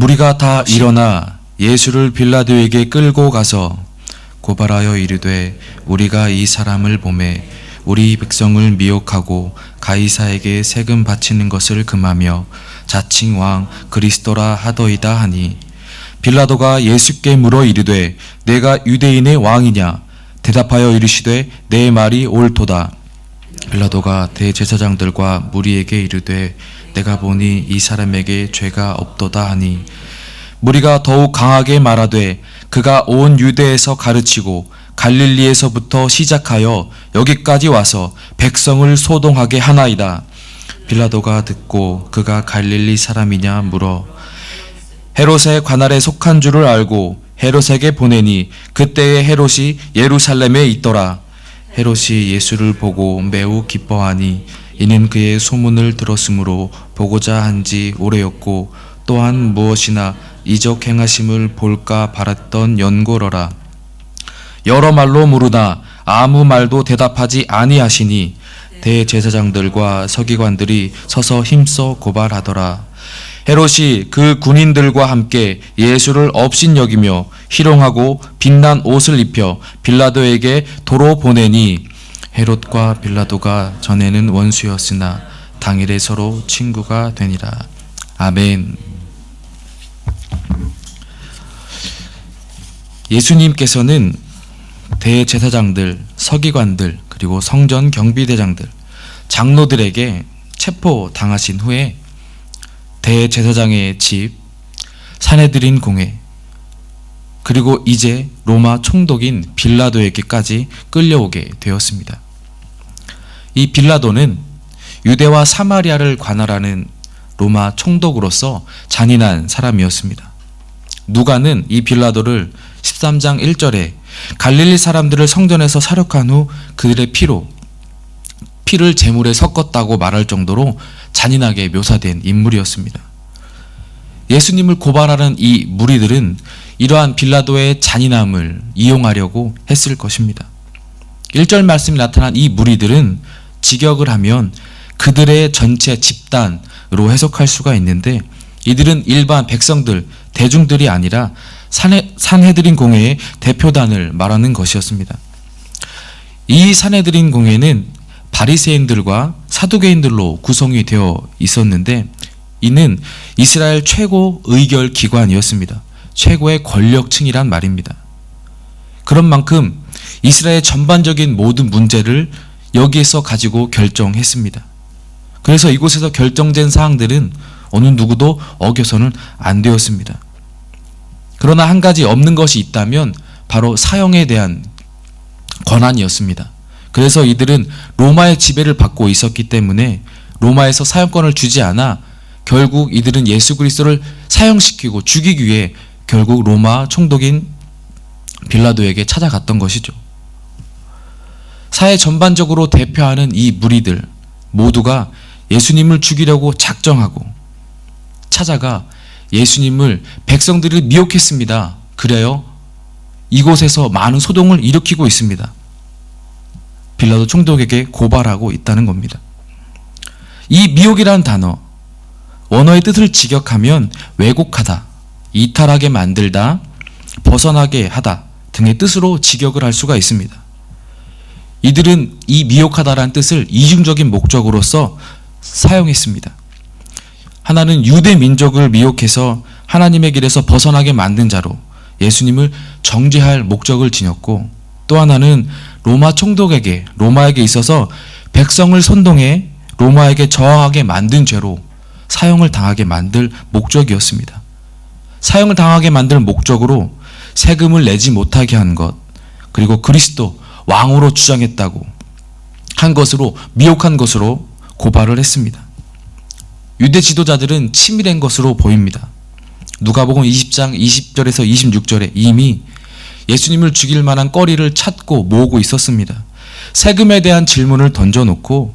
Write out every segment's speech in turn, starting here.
무리가 다 일어나 예수를 빌라도에게 끌고 가서 고발하여 이르되 우리가 이 사람을 보매 우리 백성을 미혹하고 가이사에게 세금 바치는 것을 금하며 자칭 왕 그리스도라 하더이다 하니 빌라도가 예수께 물어 이르되 내가 유대인의 왕이냐 대답하여 이르시되 내 말이 옳도다. 빌라도가 대제사장들과 무리에게 이르되 내가 보니 이 사람에게 죄가 없도다 하니 무리가 더욱 강하게 말하되 그가 온 유대에서 가르치고 갈릴리에서부터 시작하여 여기까지 와서 백성을 소동하게 하나이다. 빌라도가 듣고 그가 갈릴리 사람이냐 물어 헤롯의 관할에 속한 줄을 알고 헤롯에게 보내니 그때에 헤롯이 예루살렘에 있더라. 헤롯이 예수를 보고 매우 기뻐하니 이는 그의 소문을 들었으므로 보고자 한지 오래였고 또한 무엇이나 이적 행하심을 볼까 바랐던 연고러라. 여러 말로 물으나 아무 말도 대답하지 아니하시니 대제사장들과 서기관들이 서서 힘써 고발하더라. 헤롯이 그 군인들과 함께 예수를 업신여기며 희롱하고 빛난 옷을 입혀 빌라도에게 도로 보내니 헤롯과 빌라도가 전에는 원수였으나 당일에 서로 친구가 되니라. 아멘. 예수님께서는 대제사장들, 서기관들, 그리고 성전 경비대장들, 장로들에게 체포당하신 후에 대제사장의 집, 산헤드린 공회, 그리고 이제 로마 총독인 빌라도에게까지 끌려오게 되었습니다. 이 빌라도는 유대와 사마리아를 관할하는 로마 총독으로서 잔인한 사람이었습니다. 누가는 이 빌라도를 13장 1절에 갈릴리 사람들을 성전에서 사륙한 후 그들의 피를 제물에 섞었다고 말할 정도로 잔인하게 묘사된 인물이었습니다. 예수님을 고발하는 이 무리들은 이러한 빌라도의 잔인함을 이용하려고 했을 것입니다. 1절 말씀에 나타난 이 무리들은 직역을 하면 그들의 전체 집단으로 해석할 수가 있는데 이들은 일반 백성들, 대중들이 아니라 산헤드린 공회의 대표단을 말하는 것이었습니다. 이 산헤드린 공회는 바리새인들과 사두개인들로 구성이 되어 있었는데 이는 이스라엘 최고 의결 기관이었습니다. 최고의 권력층이란 말입니다. 그런 만큼 이스라엘 전반적인 모든 문제를 여기에서 가지고 결정했습니다. 그래서 이곳에서 결정된 사항들은 어느 누구도 어겨서는 안 되었습니다. 그러나 한 가지 없는 것이 있다면 바로 사형에 대한 권한이었습니다. 그래서 이들은 로마의 지배를 받고 있었기 때문에 로마에서 사형권을 주지 않아 결국 이들은 예수 그리스도를 사형시키고 죽이기 위해 결국 로마 총독인 빌라도에게 찾아갔던 것이죠. 사회 전반적으로 대표하는 이 무리들 모두가 예수님을 죽이려고 작정하고 찾아가 예수님을 백성들을 미혹했습니다. 그래요 이곳에서 많은 소동을 일으키고 있습니다. 빌라도 총독에게 고발하고 있다는 겁니다. 이 미혹이라는 단어, 원어의 뜻을 직역하면 왜곡하다, 이탈하게 만들다, 벗어나게 하다 등의 뜻으로 직역을 할 수가 있습니다. 이들은 이 미혹하다라는 뜻을 이중적인 목적으로서 사용했습니다. 하나는 유대 민족을 미혹해서 하나님의 길에서 벗어나게 만든 자로 예수님을 정죄할 목적을 지녔고, 또 하나는 로마 총독에게, 로마에게 있어서 백성을 선동해 로마에게 저항하게 만든 죄로 사형을 당하게 만들 목적이었습니다. 사형을 당하게 만들 목적으로 세금을 내지 못하게 한 것, 그리고 그리스도 왕으로 주장했다고 한 것으로, 미혹한 것으로 고발을 했습니다. 유대 지도자들은 치밀한 것으로 보입니다. 누가복음 20장 20절에서 26절에 이미 예수님을 죽일 만한 거리를 찾고 모으고 있었습니다. 세금에 대한 질문을 던져놓고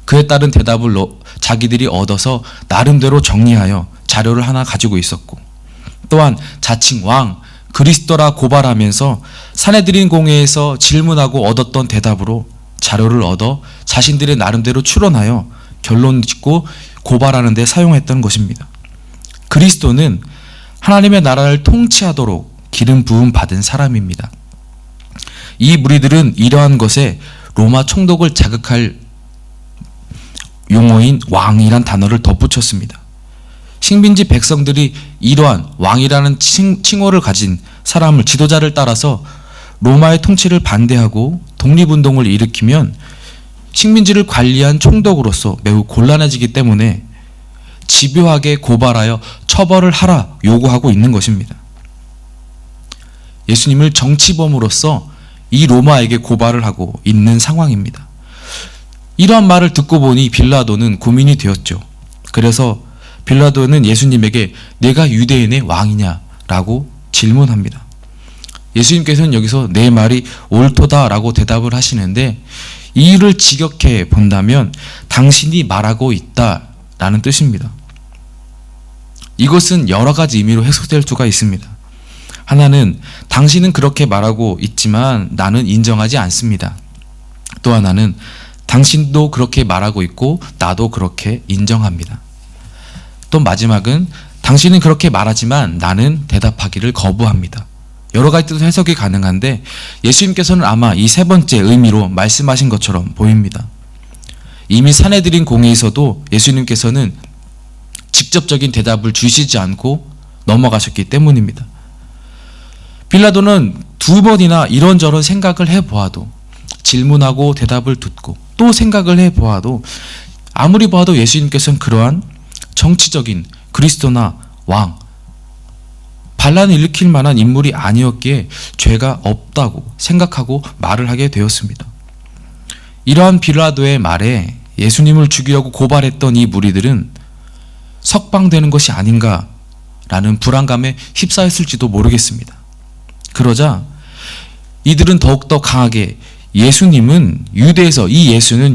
그에 따른 대답을 자기들이 얻어서 나름대로 정리하여 자료를 하나 가지고 있었고, 또한 자칭 왕 그리스도라 고발하면서 산헤드린 공회에서 질문하고 얻었던 대답으로 자료를 얻어 자신들의 나름대로 추론하여 결론 짓고 고발하는 데 사용했던 것입니다. 그리스도는 하나님의 나라를 통치하도록 기름 부음 받은 사람입니다. 이 무리들은 이러한 것에 로마 총독을 자극할 용어인 왕이란 단어를 덧붙였습니다. 식민지 백성들이 이러한 왕이라는 칭호를 가진 사람을, 지도자를 따라서 로마의 통치를 반대하고 독립운동을 일으키면 식민지를 관리한 총독으로서 매우 곤란해지기 때문에 집요하게 고발하여 처벌을 하라 요구하고 있는 것입니다. 예수님을 정치범으로서 이 로마에게 고발을 하고 있는 상황입니다. 이러한 말을 듣고 보니 빌라도는 고민이 되었죠. 그래서 빌라도는 예수님에게 내가 유대인의 왕이냐라고 질문합니다. 예수님께서는 여기서 내 말이 옳도다라고 대답을 하시는데, 이 일을 직역해 본다면 당신이 말하고 있다라는 뜻입니다. 이것은 여러 가지 의미로 해석될 수가 있습니다. 하나는 당신은 그렇게 말하고 있지만 나는 인정하지 않습니다. 또 하나는 당신도 그렇게 말하고 있고 나도 그렇게 인정합니다. 또 마지막은 당신은 그렇게 말하지만 나는 대답하기를 거부합니다. 여러 가지 뜻 해석이 가능한데 예수님께서는 아마 이 세 번째 의미로 말씀하신 것처럼 보입니다. 이미 산헤드린 공회에서도 예수님께서는 직접적인 대답을 주시지 않고 넘어가셨기 때문입니다. 빌라도는 두 번이나 이런저런 생각을 해보아도, 질문하고 대답을 듣고 또 생각을 해보아도 아무리 봐도 예수님께서는 그러한 정치적인 그리스도나 왕, 반란을 일으킬 만한 인물이 아니었기에 죄가 없다고 생각하고 말을 하게 되었습니다. 이러한 빌라도의 말에 예수님을 죽이려고 고발했던 이 무리들은 석방되는 것이 아닌가라는 불안감에 휩싸였을지도 모르겠습니다. 그러자 이들은 더욱더 강하게 이 예수는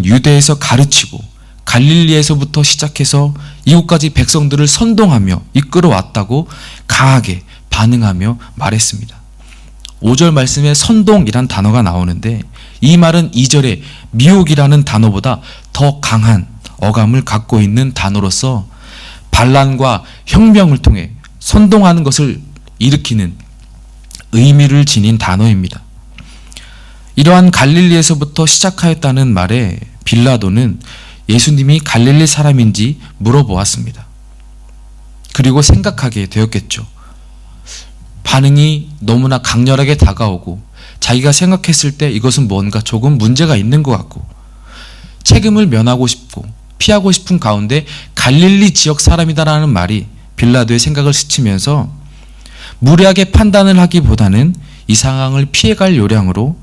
유대에서 가르치고 갈릴리에서부터 시작해서 이곳까지 백성들을 선동하며 이끌어왔다고 강하게 반응하며 말했습니다. 5절 말씀에 선동이란 단어가 나오는데 이 말은 2절에 미혹이라는 단어보다 더 강한 어감을 갖고 있는 단어로서 반란과 혁명을 통해 선동하는 것을 일으키는 의미를 지닌 단어입니다. 이러한 갈릴리에서부터 시작하였다는 말에 빌라도는 예수님이 갈릴리 사람인지 물어보았습니다. 그리고 생각하게 되었겠죠. 반응이 너무나 강렬하게 다가오고 자기가 생각했을 때 이것은 뭔가 조금 문제가 있는 것 같고 책임을 면하고 싶고 피하고 싶은 가운데 갈릴리 지역 사람이다라는 말이 빌라도의 생각을 스치면서 무리하게 판단을 하기보다는 이 상황을 피해갈 요량으로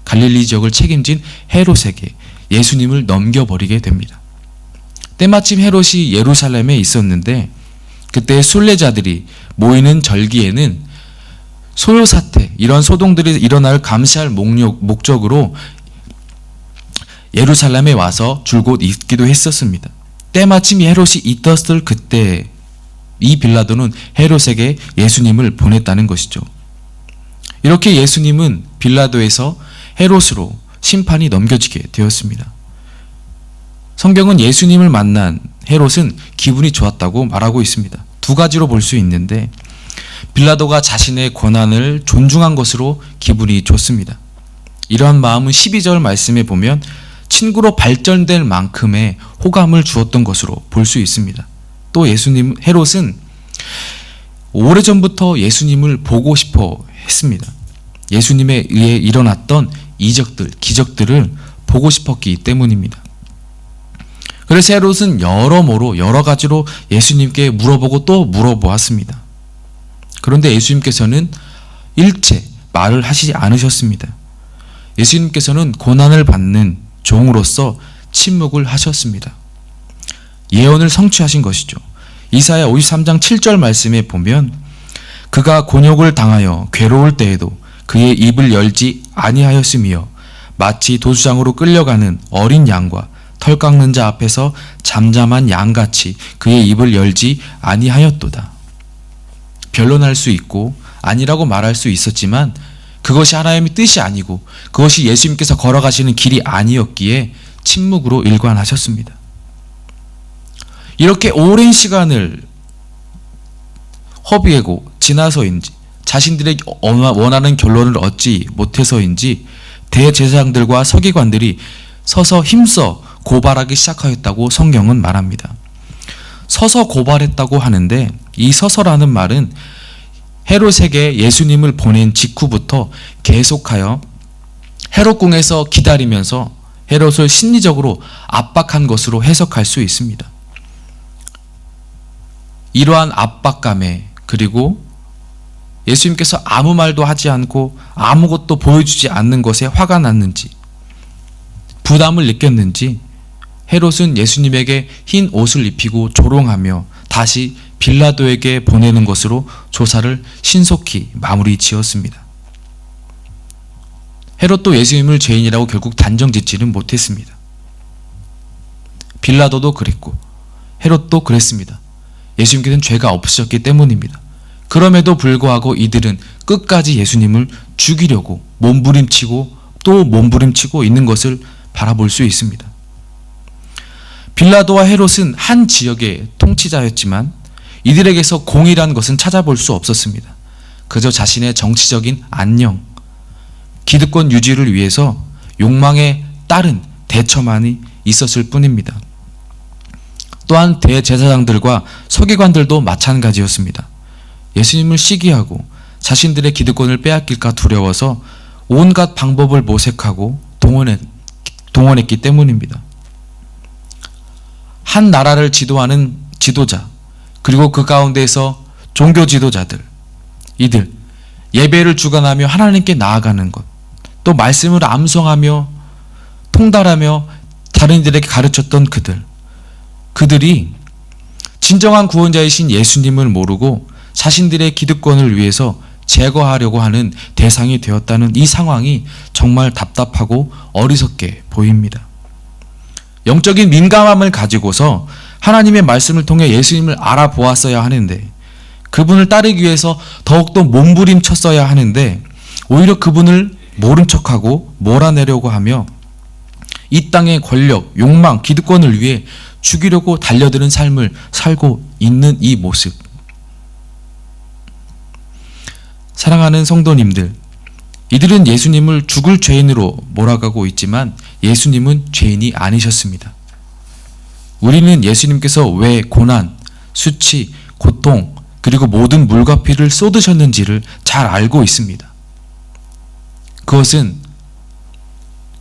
갈릴리 지역을 책임진 헤롯에게 예수님을 넘겨버리게 됩니다. 때마침 헤롯이 예루살렘에 있었는데 그때 순례자들이 모이는 절기에는 소요사태, 이런 소동들이 일어날 감시할 목적으로 예루살렘에 와서 줄곧 있기도 했었습니다. 때마침 헤롯이 있었을 그때 이 빌라도는 헤롯에게 예수님을 보냈다는 것이죠. 이렇게 예수님은 빌라도에서 헤롯으로 심판이 넘겨지게 되었습니다. 성경은 예수님을 만난 헤롯은 기분이 좋았다고 말하고 있습니다. 두 가지로 볼 수 있는데 빌라도가 자신의 권한을 존중한 것으로 기분이 좋습니다. 이러한 마음은 12절 말씀에 보면 친구로 발전될 만큼의 호감을 주었던 것으로 볼 수 있습니다. 또 헤롯은 오래전부터 예수님을 보고 싶어 했습니다. 예수님에 의해 일어났던 이적들, 기적들을 보고 싶었기 때문입니다. 그래서 헤롯은 여러모로 여러 가지로 예수님께 물어보고 또 물어보았습니다. 그런데 예수님께서는 일체 말을 하시지 않으셨습니다. 예수님께서는 고난을 받는 종으로서 침묵을 하셨습니다. 예언을 성취하신 것이죠. 이사야 53장 7절 말씀에 보면 그가 곤욕을 당하여 괴로울 때에도 그의 입을 열지 아니하였으며 마치 도수장으로 끌려가는 어린 양과 털 깎는 자 앞에서 잠잠한 양같이 그의 입을 열지 아니하였도다. 변론할 수 있고 아니라고 말할 수 있었지만 그것이 하나님의 뜻이 아니고 그것이 예수님께서 걸어가시는 길이 아니었기에 침묵으로 일관하셨습니다. 이렇게 오랜 시간을 허비하고 지나서인지 자신들의 원하는 결론을 얻지 못해서인지 대제사장들과 서기관들이 서서 힘써 고발하기 시작하였다고 성경은 말합니다. 서서 고발했다고 하는데 이 서서라는 말은 헤롯에게 예수님을 보낸 직후부터 계속하여 헤롯궁에서 기다리면서 헤롯을 심리적으로 압박한 것으로 해석할 수 있습니다. 이러한 압박감에 그리고 예수님께서 아무 말도 하지 않고 아무것도 보여주지 않는 것에 화가 났는지 부담을 느꼈는지 헤롯은 예수님에게 흰 옷을 입히고 조롱하며 다시 빌라도에게 보내는 것으로 조사를 신속히 마무리 지었습니다. 헤롯도 예수님을 죄인이라고 결국 단정짓지는 못했습니다. 빌라도도 그랬고 헤롯도 그랬습니다. 예수님께서는 죄가 없으셨기 때문입니다. 그럼에도 불구하고 이들은 끝까지 예수님을 죽이려고 몸부림치고 또 몸부림치고 있는 것을 바라볼 수 있습니다. 빌라도와 헤롯은 한 지역의 통치자였지만 이들에게서 공의란 것은 찾아볼 수 없었습니다. 그저 자신의 정치적인 안녕, 기득권 유지를 위해서 욕망에 따른 대처만이 있었을 뿐입니다. 또한 대제사장들과 서기관들도 마찬가지였습니다. 예수님을 시기하고 자신들의 기득권을 빼앗길까 두려워서 온갖 방법을 모색하고 동원했기 때문입니다. 한 나라를 지도하는 지도자, 그리고 그 가운데에서 종교 지도자들, 이들 예배를 주관하며 하나님께 나아가는 것, 또 말씀을 암송하며 통달하며 다른 이들에게 가르쳤던 그들이 진정한 구원자이신 예수님을 모르고 자신들의 기득권을 위해서 제거하려고 하는 대상이 되었다는 이 상황이 정말 답답하고 어리석게 보입니다. 영적인 민감함을 가지고서 하나님의 말씀을 통해 예수님을 알아보았어야 하는데, 그분을 따르기 위해서 더욱더 몸부림쳤어야 하는데 오히려 그분을 모른 척하고 몰아내려고 하며 이 땅의 권력, 욕망, 기득권을 위해 죽이려고 달려드는 삶을 살고 있는 이 모습. 사랑하는 성도님들, 이들은 예수님을 죽을 죄인으로 몰아가고 있지만 예수님은 죄인이 아니셨습니다. 우리는 예수님께서 왜 고난, 수치, 고통, 그리고 모든 물과 피를 쏟으셨는지를 잘 알고 있습니다. 그것은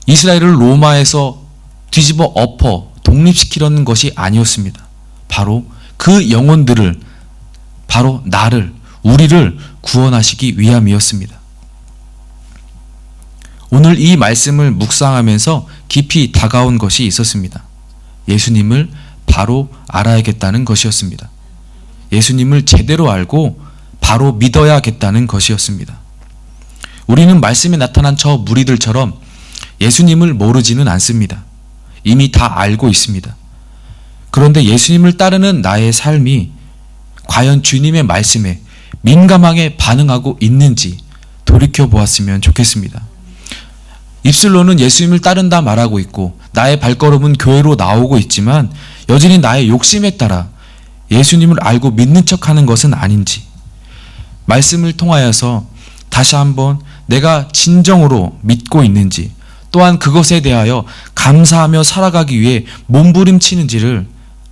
이스라엘을 로마에서 뒤집어 엎어 독립시키려는 것이 아니었습니다. 바로 그 영혼들을, 바로 나를, 우리를 구원하시기 위함이었습니다. 오늘 이 말씀을 묵상하면서 깊이 다가온 것이 있었습니다. 예수님을 바로 알아야겠다는 것이었습니다. 예수님을 제대로 알고 바로 믿어야겠다는 것이었습니다. 우리는 말씀에 나타난 저 무리들처럼 예수님을 모르지는 않습니다. 이미 다 알고 있습니다. 그런데 예수님을 따르는 나의 삶이 과연 주님의 말씀에 민감하게 반응하고 있는지 돌이켜보았으면 좋겠습니다. 입술로는 예수님을 따른다 말하고 있고 나의 발걸음은 교회로 나오고 있지만 여전히 나의 욕심에 따라 예수님을 알고 믿는 척하는 것은 아닌지, 말씀을 통하여서 다시 한번 내가 진정으로 믿고 있는지, 또한 그것에 대하여 감사하며 살아가기 위해 몸부림치는지를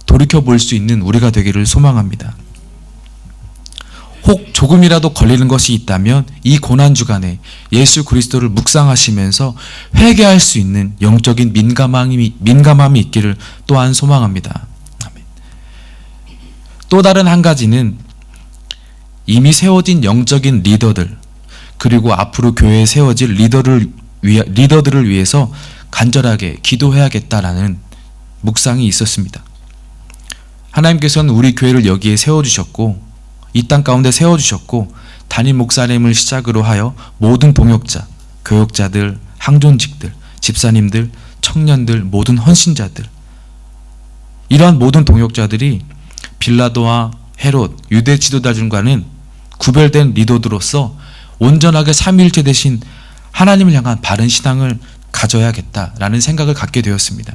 돌이켜볼 수 있는 우리가 되기를 소망합니다. 혹 조금이라도 걸리는 것이 있다면 이 고난주간에 예수 그리스도를 묵상하시면서 회개할 수 있는 영적인 민감함이 있기를 또한 소망합니다. 아멘. 또 다른 한 가지는 이미 세워진 영적인 리더들, 그리고 앞으로 교회에 세워질 리더들을 위해서 간절하게 기도해야겠다라는 묵상이 있었습니다. 하나님께서는 우리 교회를 여기에 세워주셨고 이 땅 가운데 세워주셨고 담임 목사님을 시작으로 하여 모든 동역자, 교역자들, 항존직들, 집사님들, 청년들, 모든 헌신자들, 이러한 모든 동역자들이 빌라도와 헤롯, 유대 지도자들과는 구별된 리더들로서 온전하게 삼위일체 되신 하나님을 향한 바른 신앙을 가져야겠다라는 생각을 갖게 되었습니다.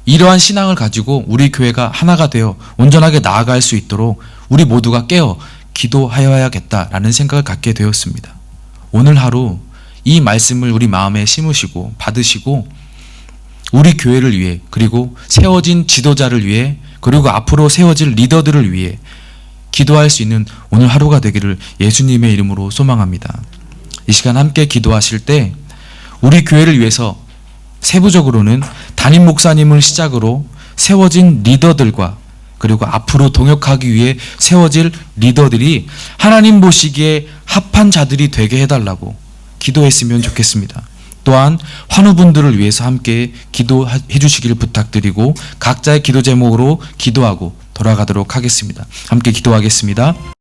이러한 신앙을 가지고 우리 교회가 하나가 되어 온전하게 나아갈 수 있도록 우리 모두가 깨어 기도하여야겠다라는 생각을 갖게 되었습니다. 오늘 하루 이 말씀을 우리 마음에 심으시고 받으시고 우리 교회를 위해, 그리고 세워진 지도자를 위해, 그리고 앞으로 세워질 리더들을 위해 기도할 수 있는 오늘 하루가 되기를 예수님의 이름으로 소망합니다. 이 시간 함께 기도하실 때 우리 교회를 위해서 세부적으로는 담임 목사님을 시작으로 세워진 리더들과, 그리고 앞으로 동역하기 위해 세워질 리더들이 하나님 보시기에 합한 자들이 되게 해달라고 기도했으면 좋겠습니다. 또한 환우분들을 위해서 함께 기도해 주시기를 부탁드리고 각자의 기도 제목으로 기도하고 돌아가도록 하겠습니다. 함께 기도하겠습니다.